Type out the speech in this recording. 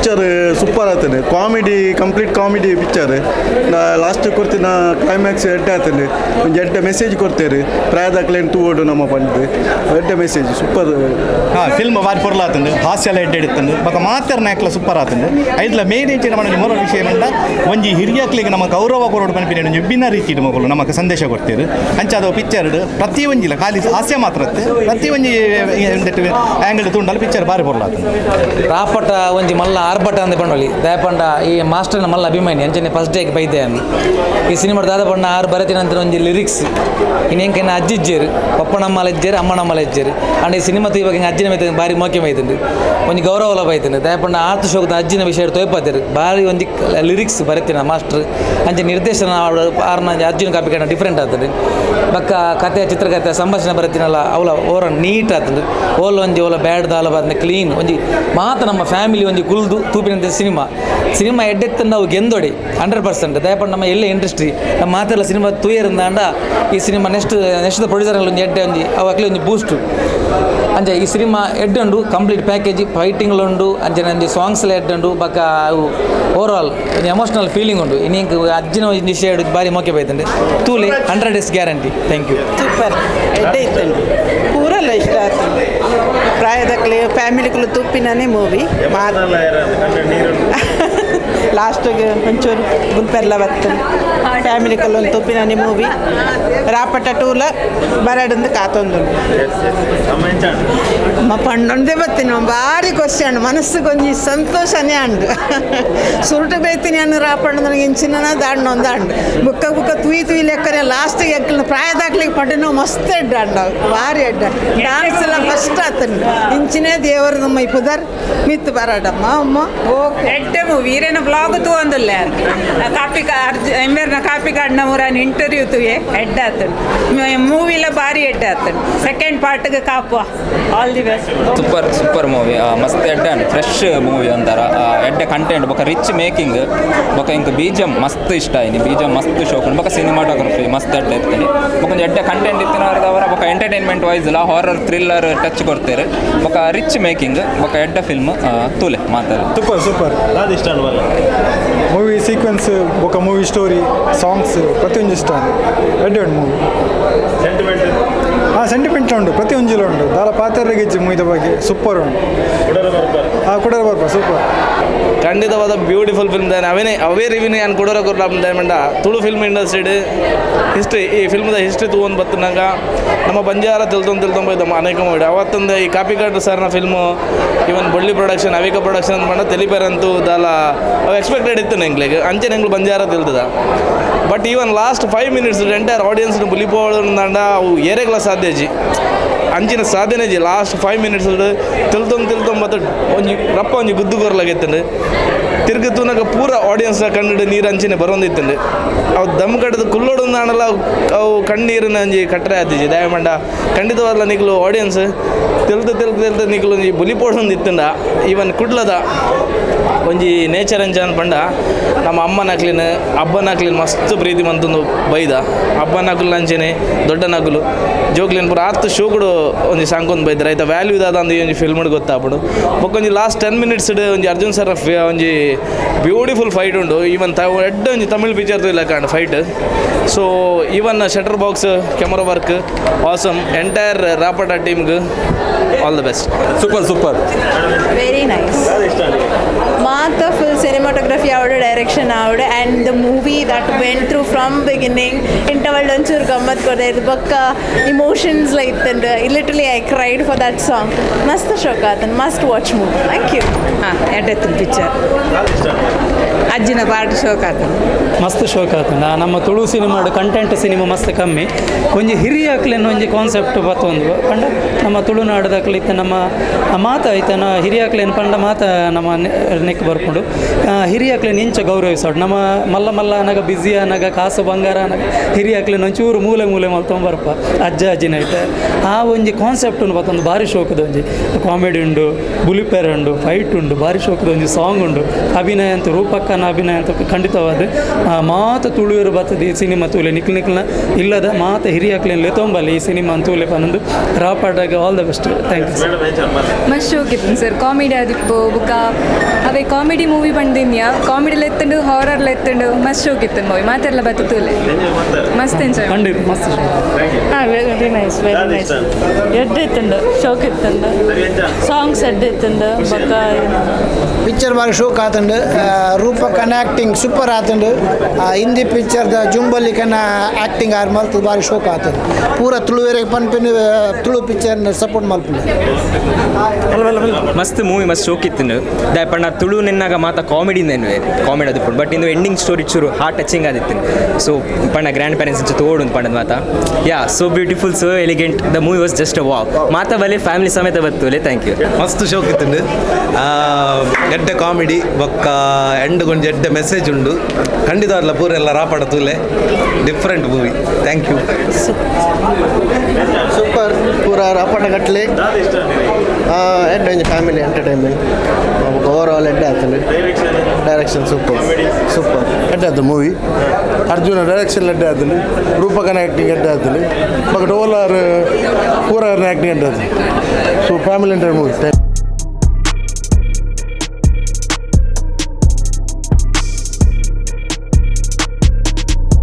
Picture super ಆಗ್ತದೆ. Comedy complete comedy picture. Last ಕೊಡ್ತೀನಿ climax ಎಡ್ಡೆ ಆಗ್ತದೆ. ಒಂದು ಎಡ್ಡೆ ಮೆಸೇಜ್ ಕೊಡ್ತೇವೆ ಪ್ರಾಯದಾಕ್ಲೇನು ತೂಡು ನಮ್ಮ ಪಂಡಿತು ಎಡ್ಡೆ ಮೆಸೇಜ್ ಸೂಪರ್. ಫಿಲ್ಮ್ ಬಾರಿ ಪೊರ್ಲ ಆತಂದು ಹಾಸ್ಯೆಲ್ಲ ಎಡ್ಡೆ ಇಡುತ್ತಂದು ಬೊಕ ಮಾತರ್ನ ಆಕ್ಲ ಸೂಪರ್ ಆತಂದು ಐದ್ಲ ಮೇನ್ ಹೆಚ್ಚಿನ మన ನಿಮ್ಮರ ವಿಷಯ ಏನಂತ ಒಂಜಿ ಹಿರಿಯಕ್ಲಿಗೆ ನಮ್ಮ ಗೌರವ ಕೊರೋಡು ಪನ್ಪಿನ ಒಂಜಿ ವಿಭಿನ್ನ ರೀತಿಯ ಮಗಳು ನಮಗೆ ಸಂದೇಶ ಕೊಡ್ತೀರಿ ಅಂಚಾದ ಪಿಕ್ಚರ್ ಪ್ರತಿ ಒಂಜಿಲ್ಲ ಖಾಲಿ ಹಾಸ್ಯ ಮಾತ್ರ ಪ್ರತಿ ಒಂಜಿ ಆ್ಯಂಗಲ್ ತುಂಡಲ್ಲಿ ಪಿಕ್ಚರ್ ಬಾರಿ ಪೊರ್ಲ ಆತಂದು. ರಾಪಟ ಒಂಜಿ ಮಲ್ಲ ಆರ್ಭಟ ಅಂದ ಪಂಡೋಳಿ ದಯಪಂಡ ಈ ಮಾಸ್ಟರ್ನ ಮಲ್ಲ ಅಭಿಮಾನಿ ಅಂಚನೆ ಫಸ್ಟ್ ಡೇಗೆ ಬೈದೆ ಅನ್ನು ಈ ಸಿನಿಮಾ ದಾದ ಪಂಡ ಆರು ಬರತಿನ ಅಂತ ಒಂಜಿ ಲಿರಿಕ್ಸ್ ಇನ್ನೇನ ಅಜ್ಜಿಜ್ಜೇರು ಪಪ್ಪನಮ್ಮಲ ಇಜ್ಜೇರು ಅಮ್ಮನಮ್ಮಲ ಇಜ್ಜೇರು ಅಂಡ್ ಈ ಸಿನಿಮಾ ಇವಾಗ ಅಜ್ಜಿನ ಮೈತ ಬಾರಿ ಮೋಕೆ ಮೈತಂಡು ಒಂಜಿ ಗೌರವಲ ಬೈತಂಡು ದಯಪಂಡ ಆರ್ತು ಶೋಕದ ಅಜ್ಜಿನ ವಿಷಯ ತೋಯ್ಪಾತಿರು ಬಾರಿ ಒಂಜಿ ಲಿರಿಕ್ಸ್ ಬರತಿನ ಮಾಸ್ಟರ್ ಅಂಚೆ ನಿರ್ದೇಶನ ಆರ್ನ ಅರ್ಜುನ್ ಕಾಪಿ ಕಂಡ ಡಿಫ್ರೆಂಟ್ ಆಗ್ತದೆ ಬಕ್ಕ ಕಥೆ ಚಿತ್ರಕಥೆ ಸಂಭಾಷಣೆ ಬರತ್ತಿನಲ್ಲ ಅವಳ ಓರ ನೀಟ್ ಆಗ್ತದೆ ಓಲ್ ಒಂಜಿ ಓಲ ಬ್ಯಾಡ್ ದಾಲ ಬಂದ ಕ್ಲೀನ್ ಒಂಜಿ ಮಾತ ನಮ್ಮ ಫ್ಯಾಮಿಲಿ ಒಂಜಿ ಕುಲ್ದು ತೂಪಿನಂತೆ ಸಿನಿಮಾ ಎಡ್ಡೆತ್ತ ನಾವು ಗೆಂದೊಡಿ 100% ದಯಪಂಡು ನಮ್ಮ ಎಲ್ಲ ಇಂಡಸ್ಟ್ರಿ ನಮ್ಮ ಮಾತೆಲ್ಲ ಸಿನಿಮಾ ತೂಯರಿಂದ ಅಂಡ ಈ ಸಿನಿಮಾ ನೆಕ್ಸ್ಟ್ ಪ್ರೊಡ್ಯೂಸರ್ ಒಂಜಿ ಎಡ್ಡೆ ಒಂಜಿ ಅವಕ್ಲೆ ಒಂಜಿ ಬೂಸ್ಟ್ ಅಂಚೆ ಈ ಸಿನಿಮಾ ಎಡ್ಡುಂಡು ಕಂಪ್ಲೀಟ್ ಪ್ಯಾಕೇಜ್ ಫೈಟಿಂಗ್ಲುಂಡು ಅಂಚನೆ ಒಂಜಿ ಸಾಂಗ್ಸ್ ಎಲ್ಲ ಎಡ್ಡುಂಡು ಬಕ್ಕ ಅವು ಓವರ್ ಆಲ್ ಒಂದು ಎಮೋಷನಲ್ ಫೀಲಿಂಗ್ ಉಂಟು ಇನ್ನೇಂಕ್ ಅಜ್ಜಿನ ವಿಷಯ ಬಾರಿ ಮೋಕೆ ಬೈತಂಡೆ ತೂಲೆ 100% ಗ್ಯಾರಂಟಿ. Thank you. ಸೂಪರ್ ಎಡ್ಡೆ ಇತ್ತಂಡು ಪೂರಲ್ಲ ಇಷ್ಟ ಆಗ್ತದೆ ಪ್ರಾಯದಕ್ಲೆ ಫ್ಯಾಮಿಲಿಗಳು ತುಪ್ಪಿನೇ ಮೂವಿ ಲಾಸ್ಟಿಗೆ ಒಂಚೂರು ಗುಲ್ಪೆಲ್ಲ ಬರ್ತದೆ ಫ್ಯಾಮಿಲಿಕಲ್ಲೊಂದು ತುಪ್ಪಿನೇ ಮೂವಿ ರಾಪಟ ಟೂಲ ಬರಡಂದು ಕಾತೊಂದು ಪಂಡೊಂದೇ ಬರ್ತೀನಿ ಭಾರಿ ಖುಷಿ ಅಂಡು ಮನಸ್ಸಿಗೆ ಒಂಜಿ ಸಂತೋಷನೇ ಅಂಡು ಸುರುಟು ಬೈತೀನಿ ಅನ್ನು ರಾಪಂಡು ನನಗೆ ಇಂಚಿನ ದಾಂಡು ಒಂದು ಅಂಡು ಬುಕ್ಕ ತುಯಿ ಲೆಕ್ಕನೆ ಲಾಸ್ಟಿಗೆ ಎಕ್ಕಲು ಪ್ರಾಯದಾಗ್ಲಿಕ್ಕೆ ಪಡ್ಡು ಮಸ್ತ್ ಎಡ್ಡ ಅಂಡ ಭಾರಿ ಎಡ್ಡ ಡ್ಯಾನ್ಸ್ ಎಲ್ಲ ಫಸ್ಟ್ ಆತನು ಇಂಚಿನೇ ದೇವರು ನಮ್ಮ ಈ ಪುದರ್ ಮಿತ್ತು ಬರಡಮ್ಮ ಅಮ್ಮ ಓಕೆ ಎಡ್ಡೆ ಮೂವಿ ಈರೇನ ಬ್ಲಾಗ್ ತೂಂದಿಲ್ಲ ಕಾಪಿ ಎಂಬೇರ್ನ ಕಾಪಿ ಕಾರ್ಡ್ನ ಮೂರನ್ನು ಇಂಟರ್ವ್ಯೂ ತೂಯೆ ಎಡ್ಡ ಆತನು ಮೂವಿಲ ಭಾರಿ ಎಡ್ಡ ಆತನು ಸೆಕೆಂಡ್ ಪಾರ್ಟ್ಗೆ ಕಾಪು all the best. Super movie ಮಸ್ತ್ ಎಡ್ಡೆ ಫ್ರೆಶ್ ಮೂವಿ ಅಂತಾರ ಎಡ್ಡೆ ಕಂಟೆಂಟ್ ಬೊಕ ರಿಚ್ ಮೇಕಿಂಗ್ ಬೊಕ ಇಂಕ ಬೀಜಂ ಮಸ್ತ್ ಇಷ್ಟ ಆಯ್ನಿ ಬೀಜಂ ಮಸ್ತ್ ಶೋಕುಂಡು ಬೊಕ ಸಿನಿಮಾಟೋಗ್ರಫಿ ಮಸ್ತ್ ಎಡ್ಡೆ ಇರ್ತೀನಿ ಬೊಕ ಎಡ್ಡೆ ಕಂಟೆಂಟ್ ಇತ್ತಿನವರ ಬೊಕ ಎಂಟರ್ಟೈನ್ಮೆಂಟ್ ವೈಸ್ ಇಲ್ಲ ಹಾರರ್ ಥ್ರಿಲ್ಲರ್ ಟಚ್ ಕೊಡ್ತಾರೆ ಬೊಕ ರಿಚ್ ಮೇಕಿಂಗ್ ಬೊಕ ಎಡ್ಡೆ ಫಿಲ್ಮ್ ತೂಲೆ ಮಾತಾಡ ಸೂಪರ್ ಅದು ಇಷ್ಟ ಅಲ್ವಲ್ಲ ಮೂವಿ ಸೀಕ್ವೆನ್ಸ್ ಬೊಕ ಮೂವಿ ಸ್ಟೋರಿ ಸಾಂಗ್ಸ್ ಪ್ರತಿಯೊಂದು ಇಷ್ಟ ಎಡ್ಡೆ ಉಂಟು ಮೂವಿ ಸೆಂಟಿಮೆಂಟ್ ಉಂಟು ಪ್ರತಿಯೊಂಜಿಲು ಉಂಟು ದಾಲ ಪಾತ್ರಗಿಜ್ಜಿ ಮೂವಿದ ಬಗ್ಗೆ ಸೂಪರ್ ಉಂಟು ಕುಡರ ಬರ್ಪ ಸೂಪರ್ ಖಂಡಿತವಾದ ಬ್ಯೂಟಿಫುಲ್ ಫಿಲ್ಮ್ ಅವೇ ರಿವ್ಯೂನೇ ನಾನು ಕೊಡೋರ ಕೊರ್ಲಾಮಂಡ ತುಳು ಫಿಲ್ಮ್ ಇಂಡಸ್ಟ್ರಿ ಹಿಸ್ಟ್ರಿ ಈ ಫಿಲ್ಮ್ದ ಹಿಸ್ಟ್ರಿ ತಗೊಂಡು ಬತ್ತನಾಗ ನಮ್ಮ ಬಂಜಾರ ತಿಳ್ತೊಂಬೈದಮ್ಮ ಅನೇಕ ಮಾಡಿ ಅವತ್ತಂದು ಈ ಕಾಪಿಕಾಟ್ ಸರ್ನ ಫಿಲ್ಮು ಇವನ್ ಬೊಳ್ಳಿ ಪ್ರೊಡಕ್ಷನ್ ಅವಿಕ ಪ್ರೊಡಕ್ಷನ್ ಅಂತ ತೆಲಿಪೇರಂತೂ ದಾಲ ಅವು ಎಕ್ಸ್ಪೆಕ್ಟೆಡ್ ಇತ್ತು ನಂಗ್ಲಿಗೆ ಅಂಚೆ ನಂಗೆ ಬಂಜಾರ ತಿಳ್ತದ but even last 5 minutes entire ಆಡಿಯನ್ಸ್ನ ಬುಲಿಪೋದಂಡ ಅವು ಏರೆಗ್ಲ ಸಾಧ್ಯಜಿ ಅಂಚಿನ ಸಾಧನೆ ಜಿ ಲಾಸ್ಟ್ 5 minutes ತಿಳ್ತೊಂಬತ್ತು ಒಂಜಿ ರಪ್ಪ ಒಂಜಿ ಗುದ್ದು ಕೊರ್ಲಾಗೈತಂಡು ತಿರ್ಗಿ ತೂನಾಗ ಪೂರ ಆಡಿಯನ್ಸ್ ಕಣ್ಣು ನೀರು ಅಂಚಿನ ಬರೋಂದಿತ್ತಂಡು ಅವು ದಮ್ ಕಟ್ಟದ ಕುಲ್ಲೋಡೊಂದು ಆಣಲ್ಲ ಅವು ಕಣ್ಣೀರಿನ ಒಂಜಿ ಕಟ್ಟರೆ ಆತಿಜಿ ದಯಮಂಡ ಖಂಡಿತವಾದ ನಿಗ್ಲು ಆಡಿಯನ್ಸ್ ತಿಳ್ದು ನಿಗ್ಲು ಒಂಜಿ ಬುಲಿಪೋಡೊಂದಿತ್ತಂಡ ಈವನ್ ಕುಡ್ಲದ ಒಂಜಿ ನೇಚರ್ ಅಂಚ ಪಂಡ ನಮ್ಮ ಅಮ್ಮನಾಕ್ಲಿನ ಹಬ್ಬನಾಕ್ಲಿನ ಮಸ್ತ್ ಪ್ರೀತಿ ಮಂತಂದು ಬೈದ ಹಬ್ಬನಾಕ್ಲು ಅಂಚೆನೆ ದೊಡ್ಡ ನಕಲು ಜೋಕ್ಲಿನ ಪೂರ ಆತು ಶೋಕುಡು ಒಂಜಿ ಸಾಂಕೊಂದು ಬೈದ್ರೆ ಆಯ್ತಾ ವ್ಯಾಲ್ಯೂ ಇದಾದ ಅಂದು ಒಂಜಿ ಫಿಲ್ಮ್ಡ್ ಗೊತ್ತಾಗ್ಬಿಡು ಬೊಕ್ಕೊಂಜಿ ಲಾಸ್ಟ್ 10 minutes ಒಂಜಿ ಅರ್ಜುನ್ ಸರ್ ಒಂಜಿ ಬ್ಯೂಟಿಫುಲ್ ಫೈಟ್ ಉಂಡು ಈವನ್ ಎಡ್ಡ ಒಂಜಿ ತಮಿಳ್ ಪಿಕ್ಚರ್ ಇಲ್ಲ ಕಾಂಡ್ fight so even shutter box camera work awesome entire ರಾಪಟ ಟೀಮ್ಗೆ all the best. Super very nice ಮಾತ ಫುಲ್ ಸಿನಿಮಾಟೋಗ್ರಫಿ ಆವಡು ಡೈರೆಕ್ಷನ್ ಆವಡು and the movie that went through from beginning interval ಒಂಚೂರು ಗಮ್ಮತ್ ಕೊಡ್ದೆ ಇದು ಬೊಕ್ಕ ಇಮೋಷನ್ಸ್ ಇತ್ತಂಡು literally I cried for that song ಮಸ್ತ್ ಶೋಕ ಆತನ್ must watch movie. Thank you. ಎಡ್ಡೆತ್ತಿನ ಪಿಕ್ಚರ್ ಅಜ್ಜಿನ ಪಾರ್ಟ್ ಶೋಕ ಆತನು ಮಸ್ತ್ ಶೋಕ ಆತನ ನಮ್ಮ ತುಳು ಸಿನಿಮಾಡು ಕಂಟೆಂಟ್ ಸಿನಿಮಾ ಮಸ್ತ್ ಕಮ್ಮಿ ಒಂಜಿ ಹಿರಿಯಾಕ್ಲೆನ್ ಒಂಜಿ ಕಾನ್ಸೆಪ್ಟ್ ಬತ್ತೊಂದು ಪಂಡ ನಮ್ಮ ತುಳುನಾಡದಾಕ್ಲಿತ್ತ ನಮ್ಮ ಮಾತ ಐತನ ಹಿರಿಯಾಕ್ಲೆನ್ ಪಂಡ ಮಾತ ನಮ್ಮ ನೆಕ್ ಬರ್ಕೊಂಡು ಹಿರಿಯಾಕ್ಲೆನ್ ಇಂಚ ಗೌರವಿಸೋಡು ನಮ್ಮ ಮಲ್ಲ ಅನಾಗ ಬ್ಯುಸಿ ಅನಾಗ ಕಾಸು ಬಂಗಾರ ಅನಾಗ ಹಿರಿಯಾಕ್ಲೆನ್ ಒಂಚೂರು ಮೂಲೆ ಮಲ್ತೊಂಬರಪ್ಪ ಅಜ್ಜಿನ ಐತೆ ಆ ಒಂಜಿ ಕಾನ್ಸೆಪ್ಟ್ ಬತ್ತೊಂದು ಭಾರಿ ಶೋಕದ ಒಂಜಿ ಕಾಮಿಡಿ ಉಂಡು ಬುಲಿಪೆರ್ ಉಂಡು ಫೈಟ್ ಉಂಡು ಭಾರಿ ಶೋಕದ ಒಂಜಿ ಸಾಂಗ್ ಉಂಡು ಅಭಿನಯ ಅಂತೂ ರೂಪಕ್ಕನ ಅಭಿನಯ ಅಂತ ಖಂಡಿತವಾದ ಮಾತ ತುಳುವರು ಬರ್ತದೆ ಈ ಸಿನಿಮಾ ತೂಲೆ ನಿಕ್ಲಿನ ಇಲ್ಲದ ಮಾತ ಹಿರಿಯಾಕ್ಲೇನು ಲೆತೊಂಬಲ್ಲಿ ಈ ಸಿನಿಮಾ ತೂಲೆ ಪನ್ನೊಂದು ರಾಪಾಡಾಗ all the best thank you ಮಸ್ತ್ ಶೋಕಿತ್ತು ಸರ್ ಕಾಮಿಡಿ ಆದಿಪ್ಪು ಬುಕ್ಕ ಅವೇ ಕಾಮಿಡಿ ಮೂವಿ ಬಂದಿನ್ಯಾ ಕಾಮಿಡಿಲಿ ಎತ್ತಂಡು ಹಾರರ್ಲ ಎತ್ತಂಡು ಮಸ್ತ್ ಶೋಕಿತ್ತು ಮೂವಿ ಮಾತೆಲ್ಲ ಬರ್ತೂಲೆ ಮಸ್ತ್ ಎಂಜಾಯ್ ಖಂಡಿತ ಮಸ್ತ್ ವೆರಿ ನೈಸ್ ಎಡ್ಡೆತ್ತಂಡು ಶೋಕಿತ್ತಂಡು ಸಾಂಗ್ಸ್ ಎಡ್ಡೆತ್ತಂಡು ಬೊಕ್ಕ ಪಿಕ್ಚರ್ ಬಾರಿ ಶೋಕ್ ಆತಂಡು ರೂಪಕನ ಆ್ಯಕ್ಟಿಂಗ್ ಸೂಪರ್ ಆತಂಡು ಹಿಂದಿ ಪಿಕ್ಚರ್ದ ಜುಂಬಲ್ಲಿ ಕನ್ನ ಆ್ಯಕ್ಟಿಂಗ್ ಆರು ಮಲ್ತು ಬಾರಿ ಶೋಕ್ ಆತಂಡು ಪೂರ ತುಳುವೆರೆಗೆ ಪನ್ಪಿನ ತುಳು ಪಿಕ್ಚರ್ನ ಸಪೋರ್ಟ್ ಮಲ್ಪುಂಡು ಮಸ್ತ್ ಮೂವಿ ಮಸ್ತ್ ಶೋಕಿತ್ತು ದಯಪಣ್ಣ ತುಳು ನಿನ್ನಾಗ ಮಾತ ಕಾಮಿಡಿ ಕಾಮಿಡಿ ಅದು ಬಟ್ ಇಂದು ಎಂಡಿಂಗ್ ಸ್ಟೋರಿ ಚೂರು ಹಾರ್ಟ್ ಟಚಿಂಗ್ ಆದಿತ್ತು ಸೊ ಪಣ್ಣ ಗ್ರ್ಯಾಂಡ್ ಪೇರೆಂಟ್ಸ್ ಜೊತೆ ಓಡು ಪಣ್ಣದ ಮಾತ yeah so beautiful so elegant the movie was just a wow ಮಾತ ಬಲೆ ಫ್ಯಾಮಿಲಿ ಸಮೇತ ಬರ್ತುಲೆ ಥ್ಯಾಂಕ್ ಯು ಮಸ್ತ್ ಶೋಕಿತ್ತು ಎಡ್ಡೆ ಕಾಮಿಡಿ ಬೊಕ್ಕ ಎಂಡ್ ಕೊಂಚ ಎಡ್ಡೆ ಮೆಸೇಜ್ ಉಂಡು ಖಂಡಿತ ಅಲ್ಲ ಪೂರ ಎಲ್ಲ ರಾಪಾಡ ತೂಲೆ different movie thank you super ಪೂರ ರಾಪಾಟ ಕಟ್ಲೆ ಎಡ್ಡೆ ಒಂಜಿ ಫ್ಯಾಮಿಲಿ ಎಂಟರ್ಟೈನ್ಮೆಂಟ್ ಓವರ್ ಆಲ್ ಎಡ್ಡೆ ಆಗ್ತದೆ ಡೈರೆಕ್ಷನ್ ಸೂಪರ್ ಸೂಪರ್ ಎಡ್ಡೆ ಆಯ್ತು ಮೂವಿ ಅರ್ಜುನ ಡೈರೆಕ್ಷನ್ ಎಡ್ಡೆ ಆಯ್ತದೆ ರೂಪಕನ ಆ್ಯಕ್ಟಿಂಗ್ ಎಡ್ಡೆ ಆಯ್ತದೆ ಬಟ್ ಓವರ್ ಪೂರ ಆ್ಯಕ್ಟಿಂಗ್ ಎಡ್ಡೆ ಆಯ್ತು ಸೊ ಫ್ಯಾಮಿಲಿ ಎಂಟರ್ ಮೂವಿ